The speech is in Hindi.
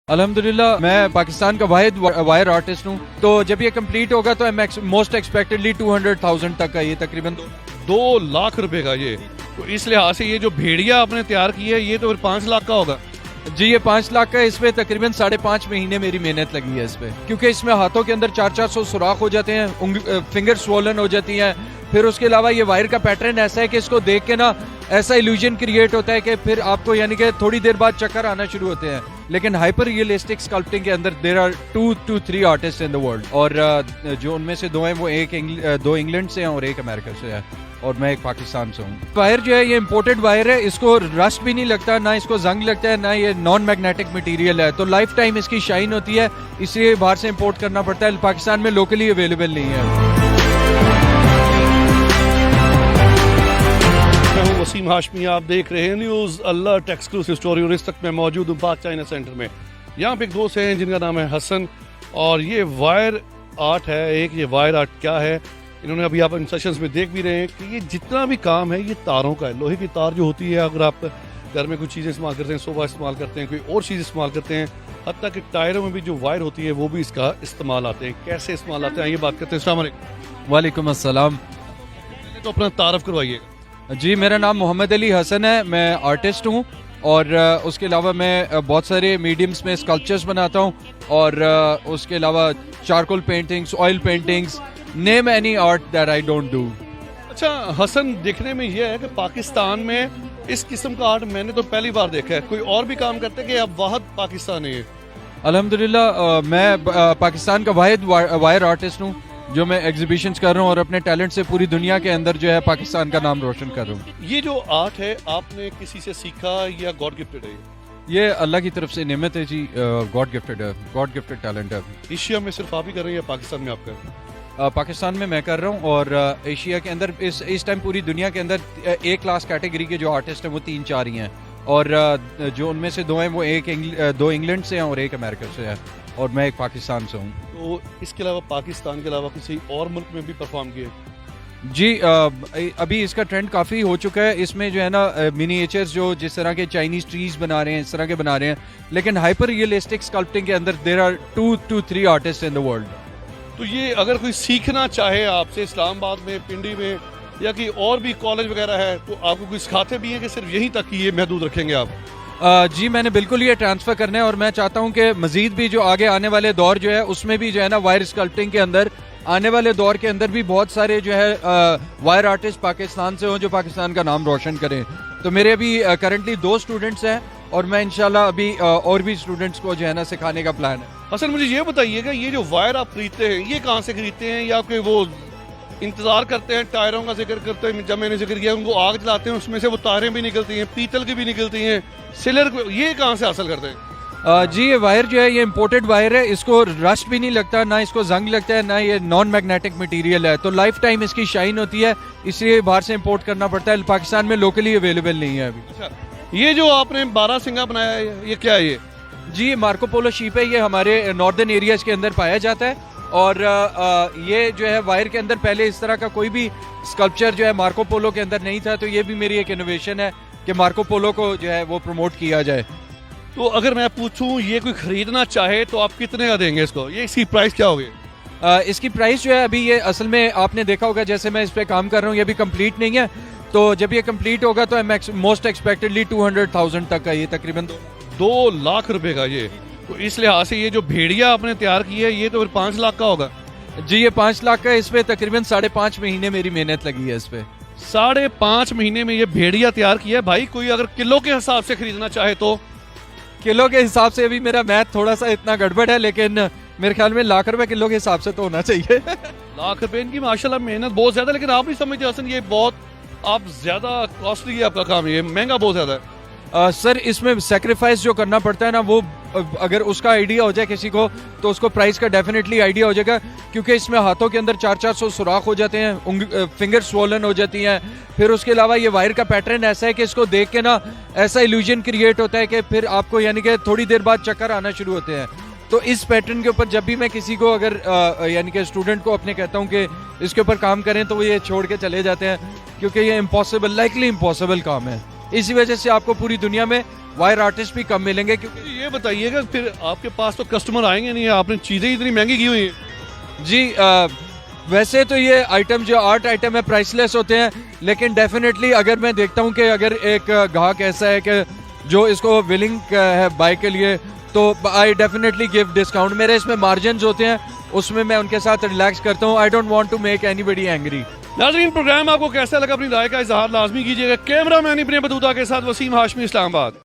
अल्हम्दुलिल्लाह मैं पाकिस्तान का वाहिद वायर आर्टिस्ट हूँ। तो जब ये कंप्लीट होगा तो मोस्ट एक्सपेक्टेडली 200,000 तक का, ये तकरीबन 2 लाख रुपए का ये। तो इस लिहाज से ये जो भेड़िया आपने तैयार की है ये तो फिर 5 लाख का होगा। जी, ये 5 लाख का। इसमें तकरीबन 5.5 महीने मेरी मेहनत लगी है इस पे, क्योंकि इसमें हाथों के अंदर 400 सुराख हो जाते हैं, फिंगर स्वोलन हो जाती हैं। फिर उसके अलावा ये वायर का पैटर्न ऐसा है कि इसको देख के ना ऐसा इल्यूजन क्रिएट होता है कि फिर आपको यानी कि थोड़ी देर बाद चक्कर आना शुरू होते हैं। लेकिन हाइपर रियलिस्टिक स्कल्पटिंग के अंदर there are 2 to 3 artist in the world, और जो उनमें से 2 हैं वो दो इंग्लैंड से हैं और एक अमेरिका से है, और मैं एक पाकिस्तान से हूँ। वायर जो है ये इम्पोर्टेड वायर है, इसको रस्ट भी नहीं लगता, ना इसको जंग लगता है, ना ये नॉन मैग्नेटिक मटेरियल है। तो लाइफ टाइम इसकी शाइन होती है, इसलिए बाहर से इम्पोर्ट करना पड़ता है। पाकिस्तान में लोकली अवेलेबल नहीं है। मैं हूं वसीम हाशमी, आप देख रहे हैं न्यूज़ अलर्ट एक्सक्लूसिव स्टोरी, और इस वक्त मैं मौजूद हूँ पाक चाइना सेंटर में। यहाँ पे एक दोस्त हैं जिनका नाम है हसन, और ये वायर आर्ट है। एक ये वायर आर्ट क्या है, इन्होंने अभी आप इन सेशंस में देख भी रहे हैं कि ये जितना भी काम है ये तारों का है। लोहे की तार जो होती है, अगर आप घर में कुछ चीज़ें इस्तेमाल करते हैं, सोफा इस्तेमाल करते हैं, कोई और चीज़ इस्तेमाल करते हैं, हत्ता कि टायरों में भी जो वायर होती है वो भी इसका इस्तेमाल आते हैं। कैसे इस्तेमाल आते हैं ये बात करते हैं। अस्सलाम वालेकुम। वालेकुम अस्सलाम। पहले तो अपना तारफ़ करवाइएगा। जी, मेरा नाम मोहम्मद अली हसन है, मैं आर्टिस्ट हूँ, और उसके अलावा मैं बहुत सारे मीडियम्स में स्कल्पचर्स बनाता हूँ, और उसके अलावा charcoal paintings, oil paintings, name any art that I don't do. अच्छा हसन, देखने में यह है कि पाकिस्तान में इस किस्म का आर्ट मैंने तो पहली बार देखा है। कोई और भी काम करते हैं कि अब वाहिद पाकिस्तानी है? अल्हम्दुलिल्लाह मैं पाकिस्तान का वाहिद वायर आर्टिस्ट हूँ, जो मैं एग्जीबिशंस कर रहा हूँ और अपने टैलेंट से पूरी दुनिया के अंदर जो है पाकिस्तान का नाम रोशन कर रहा हूँ। ये जो आर्ट है आपने किसी से सीखा या गॉड गिफ्टेड है? ये अल्लाह की तरफ से नेमत है जी, गॉड गिफ्टेड है, गॉड गिफ्टेड टैलेंट है। एशिया में सिर्फ आप ही कर रहे हैं या पाकिस्तान में आप कर रहे हैं? पाकिस्तान में मैं कर रहा हूँ, और एशिया के अंदर इस टाइम पूरी दुनिया के अंदर A क्लास कैटेगरी के जो आर्टिस्ट हैं वो 3-4 ही हैं, और जो उनमें से 2 हैं वो दो इंग्लैंड से हैं और एक अमेरिका से है, और मैं एक पाकिस्तान से हूँ। तो इसके अलावा पाकिस्तान के अलावा किसी और मुल्क में भी परफॉर्म किए? जी, अभी इसका ट्रेंड काफ़ी हो चुका है। इसमें जो है ना मिनिएचर्स जो जिस तरह के चाइनीज ट्रीज बना रहे हैं, इस तरह के बना रहे हैं, लेकिन हाइपर रियलिस्टिक स्कल्पटिंग के अंदर there are 2 to 3 artist in the world. तो ये अगर कोई सीखना चाहे आपसे इस्लामाबाद में, पिंडी में, या कि और भी कॉलेज वगैरह है, तो आपको कोई सिखाते भी हैं कि सिर्फ यहीं तक ही ये महदूद रखेंगे आप? जी, मैंने बिल्कुल ये ट्रांसफ़र करना है, और मैं चाहता हूँ कि मज़ीद भी जो आगे आने वाले दौर जो है उसमें भी जो है ना वायर स्कल्पटिंग के अंदर आने वाले दौर के अंदर भी बहुत सारे जो है वायर आर्टिस्ट पाकिस्तान से हों जो पाकिस्तान का नाम रोशन करें। तो मेरे अभी करंटली 2 स्टूडेंट्स हैं, और मैं इंशाल्लाह अभी और भी स्टूडेंट्स को जो है ना सिखाने का प्लान है। हसन, मुझे ये बताइएगा, ये जो वायर आप खरीदते हैं ये कहाँ से खरीदते हैं, या कोई वो इंतजार करते हैं? टायरों का जिक्र करते हैं, जब मैंने जिक्र किया उनको आग जलाते हैं, उसमें से वो तारें भी निकलती हैं, पीतल की भी निकलती हैं, सिलर, ये कहाँ से हासिल करते हैं? जी, ये वायर जो है ये इम्पोर्टेड वायर है, इसको रस्ट भी नहीं लगता, ना इसको जंग लगता है, ना ये नॉन मैग्नेटिक मटेरियल है। तो लाइफ टाइम इसकी शाइन होती है, इसलिए बाहर से इम्पोर्ट करना पड़ता है। पाकिस्तान में लोकली अवेलेबल नहीं है अभी। अच्छा, ये जो आपने 12 सिंगा बनाया है ये क्या है? ये जी, मार्को पोलो शीप है, ये हमारे नॉर्दर्न एरियाज के अंदर पाया जाता है, और ये जो है वायर के अंदर पहले इस तरह का कोई भी स्कल्पचर जो है मार्को पोलो के अंदर नहीं था। तो ये भी मेरी एक इनोवेशन है कि मार्को पोलो को जो है वो प्रमोट किया जाए। तो अगर मैं पूछूं ये कोई खरीदना चाहे तो आप कितने का देंगे इसको? ये इसकी प्राइस क्या होगी? इसकी प्राइस जो है अभी ये असल में आपने देखा होगा, जैसे मैं इस पे काम कर रहा हूँ, ये अभी कंप्लीट नहीं है। तो जब ये कंप्लीट होगा तो मोस्ट एक्सपेक्टेडली 200,000 तक का, ये तकरीबन 2 लाख रुपए का ये। तो इस लिहाज से ये जो भेड़िया आपने तैयार की है ये तो फिर 5 लाख का होगा। जी, ये 5 लाख का। इस पे तकरीबन 5.5 महीने मेरी मेहनत लगी है इस पे। 5.5 महीने में ये भेड़िया तैयार किया है भाई। कोई अगर किलो के हिसाब से खरीदना चाहे तो? किलो के हिसाब से अभी मेरा मैथ थोड़ा सा इतना गड़बड़ है, लेकिन मेरे ख्याल में लाख रुपए किलो के हिसाब से तो होना चाहिए। लाख रुपए इनकी माशाल्लाह मेहनत बहुत ज्यादा, लेकिन आप नहीं समझते हसन, ये बहुत आप ज्यादा कॉस्टली है आपका काम, ये महंगा बहुत ज्यादा है। सर, इसमें सेक्रीफाइस जो करना पड़ता है ना, वो अगर उसका आइडिया हो जाए किसी को तो उसको प्राइस का डेफिनेटली आइडिया हो जाएगा, क्योंकि इसमें हाथों के अंदर 400 सुराख हो जाते हैं, फिंगर स्वोलन हो जाती हैं। फिर उसके अलावा ये वायर का पैटर्न ऐसा है कि इसको देख के ना ऐसा इल्यूजन क्रिएट होता है कि फिर आपको यानी कि थोड़ी देर बाद चक्कर आना शुरू होते हैं। तो इस पैटर्न के ऊपर जब भी मैं किसी को अगर यानी कि स्टूडेंट को अपने कहता हूँ कि इसके ऊपर काम करें, तो वो ये छोड़ के चले जाते हैं, क्योंकि ये इम्पॉसिबल, लाइकली इम्पॉसिबल काम है। इसी वजह से आपको पूरी दुनिया में वायर आर्टिस्ट भी कम मिलेंगे, क्योंकि ये बताइएगा फिर आपके पास तो कस्टमर आएंगे नहीं, आपने चीज़ें इतनी महंगी की हुई हैं। जी वैसे तो ये आइटम जो आर्ट आइटम है प्राइसलेस होते हैं, लेकिन डेफिनेटली अगर मैं देखता हूँ कि अगर एक ग्राहक ऐसा है कि जो इसको विलिंग है बाय के लिए, तो आई डेफिनेटली गिव डिस्काउंट। मेरे इसमें मार्जिन होते हैं, उसमें मैं उनके साथ रिलैक्स करता हूँ। I don't want to make anybody angry. नाज़रीन, प्रोग्राम आपको कैसा लगा अपनी राय का इजहार लाजमी कीजिएगा। कैमरा मैन इब्ने बतूता के साथ वसीम हाशमी, इस्लामाबाद।